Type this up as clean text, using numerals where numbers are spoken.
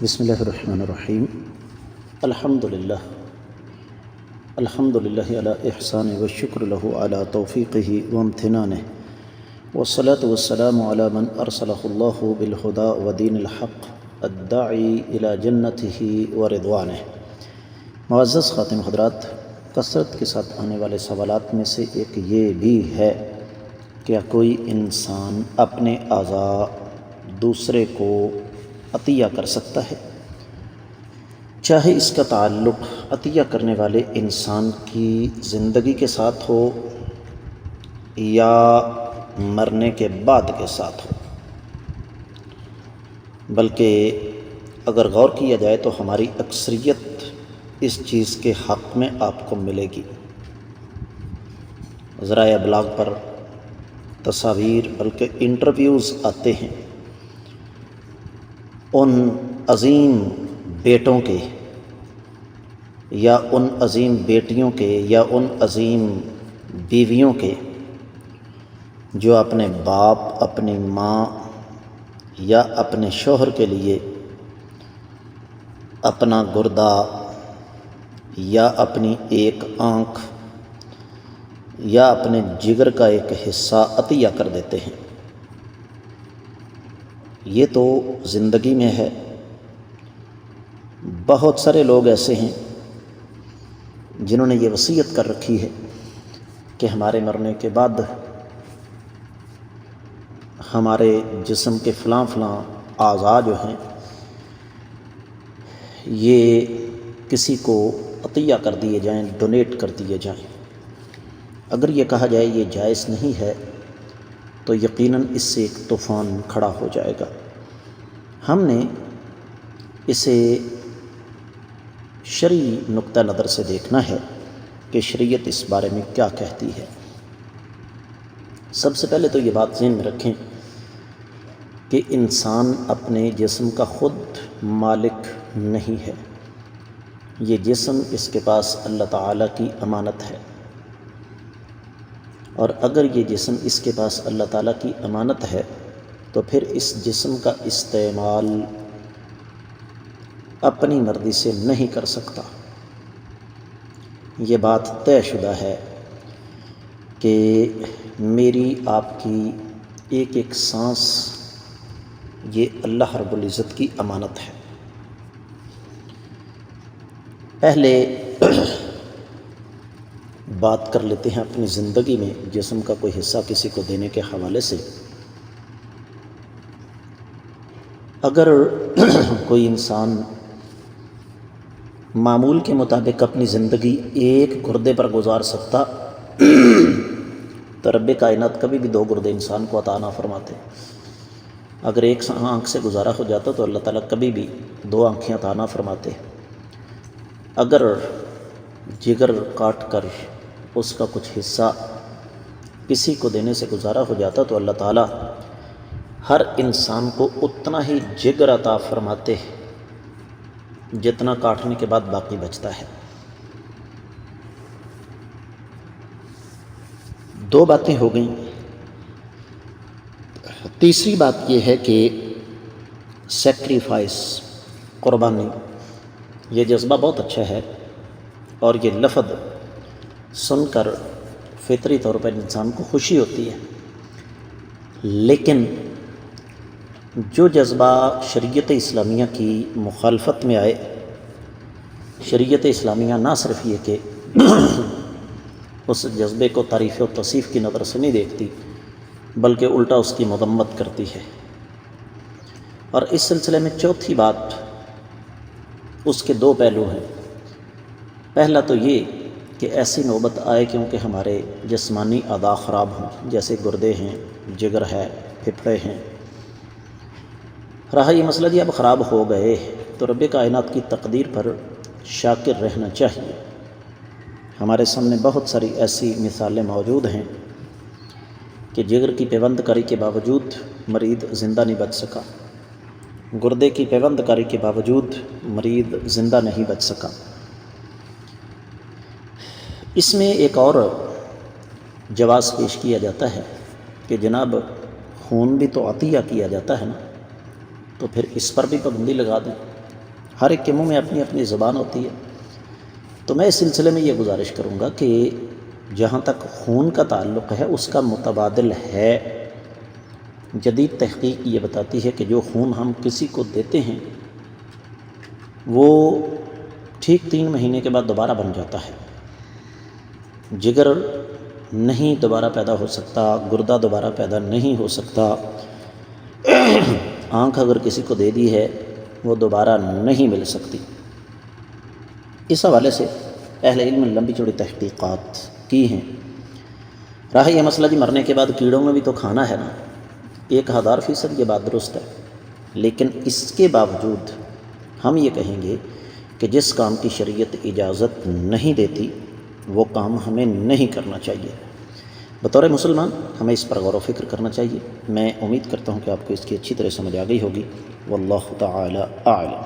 بسم اللہ الرحمن الرحیم الحمدللہ علی احسان والشکر له علی توفیقہ وامتنانہ والصلاة والسلام علی من ارسلہ اللہ بالہدى ودین الحق الداعی الی جنتہ ورضوانہ۔ معزز خاتم حضرات، کثرت کے ساتھ آنے والے سوالات میں سے ایک یہ بھی ہے، کیا کوئی انسان اپنے اعضاء دوسرے کو عطیہ کر سکتا ہے، چاہے اس کا تعلق عطیہ کرنے والے انسان کی زندگی کے ساتھ ہو یا مرنے کے بعد کے ساتھ ہو؟ بلکہ اگر غور کیا جائے تو ہماری اکثریت اس چیز کے حق میں آپ کو ملے گی۔ ذرائع ابلاغ پر تصاویر بلکہ انٹرویوز آتے ہیں ان عظیم بیٹوں کے یا ان عظیم بیٹیوں کے یا ان عظیم بیویوں کے جو اپنے باپ، اپنی ماں یا اپنے شوہر کے لیے اپنا گردہ یا اپنی ایک آنکھ یا اپنے جگر کا ایک حصہ عطیہ کر دیتے ہیں۔ یہ تو زندگی میں ہے۔ بہت سارے لوگ ایسے ہیں جنہوں نے یہ وصیت کر رکھی ہے کہ ہمارے مرنے کے بعد ہمارے جسم کے فلاں فلاں اعضاء جو ہیں یہ کسی کو عطیہ کر دیے جائیں، ڈونیٹ کر دیے جائیں۔ اگر یہ کہا جائے یہ جائز نہیں ہے تو یقیناً اس سے ایک طوفان کھڑا ہو جائے گا۔ ہم نے اسے شرعی نقطہ نظر سے دیکھنا ہے کہ شریعت اس بارے میں کیا کہتی ہے۔ سب سے پہلے تو یہ بات ذہن میں رکھیں کہ انسان اپنے جسم کا خود مالک نہیں ہے، یہ جسم اس کے پاس اللہ تعالیٰ کی امانت ہے، اور اگر یہ جسم اس کے پاس اللہ تعالیٰ کی امانت ہے تو پھر اس جسم کا استعمال اپنی مرضی سے نہیں کر سکتا۔ یہ بات طے شدہ ہے کہ میری آپ کی ایک ایک سانس یہ اللہ رب العزت کی امانت ہے۔ پہلے بات کر لیتے ہیں اپنی زندگی میں جسم کا کوئی حصہ کسی کو دینے کے حوالے سے۔ اگر کوئی انسان معمول کے مطابق اپنی زندگی ایک گردے پر گزار سکتا تو رب کائنات کبھی بھی دو گردے انسان کو عطا نہ فرماتے۔ اگر ایک آنکھ سے گزارا ہو جاتا تو اللہ تعالیٰ کبھی بھی دو آنکھیں عطا نہ فرماتے۔ اگر جگر کاٹ کر اس کا کچھ حصہ کسی کو دینے سے گزارا ہو جاتا تو اللہ تعالیٰ ہر انسان کو اتنا ہی جگر عطا فرماتے جتنا کاٹنے کے بعد باقی بچتا ہے۔ دو باتیں ہو گئیں۔ تیسری بات یہ ہے کہ سیکریفائس، قربانی، یہ جذبہ بہت اچھا ہے اور یہ لفظ سن کر فطری طور پر انسان کو خوشی ہوتی ہے، لیکن جو جذبہ شریعت اسلامیہ کی مخالفت میں آئے، شریعت اسلامیہ نہ صرف یہ کہ اس جذبے کو تعریف و توصیف کی نظر سے نہیں دیکھتی بلکہ الٹا اس کی مذمت کرتی ہے۔ اور اس سلسلے میں چوتھی بات، اس کے دو پہلو ہیں۔ پہلا تو یہ کہ ایسی نوبت آئے کیونکہ ہمارے جسمانی اعضاء خراب ہوں، جیسے گردے ہیں، جگر ہے، پھپھڑے ہیں۔ رہا یہ مسئلہ اب خراب ہو گئے تو رب کائنات کی تقدیر پر شاکر رہنا چاہیے۔ ہمارے سامنے بہت ساری ایسی مثالیں موجود ہیں کہ جگر کی پیوند کاری کے باوجود مریض زندہ نہیں بچ سکا، گردے کی پیوند کاری کے باوجود مریض زندہ نہیں بچ سکا۔ اس میں ایک اور جواز پیش کیا جاتا ہے کہ جناب خون بھی تو عطیہ کیا جاتا ہے نا، تو پھر اس پر بھی پابندی لگا دیں۔ ہر ایک کے منہ میں اپنی اپنی زبان ہوتی ہے. تو میں اس سلسلے میں یہ گزارش کروں گا کہ جہاں تک خون کا تعلق ہے اس کا متبادل ہے. جدید تحقیق یہ بتاتی ہے کہ جو خون ہم کسی کو دیتے ہیں وہ ٹھیک 3 مہینے کے بعد دوبارہ بن جاتا ہے. جگر نہیں دوبارہ پیدا ہو سکتا، گردہ دوبارہ پیدا نہیں ہو سکتا، آنکھ اگر کسی کو دے دی ہے وہ دوبارہ نہیں مل سکتی. اس حوالے سے اہل علم نے لمبی چوڑی تحقیقات کی ہیں. رہا یہ مسئلہ جی مرنے کے بعد کیڑوں میں بھی تو کھانا ہے نا، 1000% یہ بات درست ہے. لیکن اس کے باوجود ہم یہ کہیں گے کہ جس کام کی شریعت اجازت نہیں دیتی وہ کام ہمیں نہیں کرنا چاہیے. بطور مسلمان ہمیں اس پر غور و فکر کرنا چاہیے. میں امید کرتا ہوں کہ آپ کو اس کی اچھی طرح سمجھ آ گئی ہوگی. واللہ تعالی اعلم.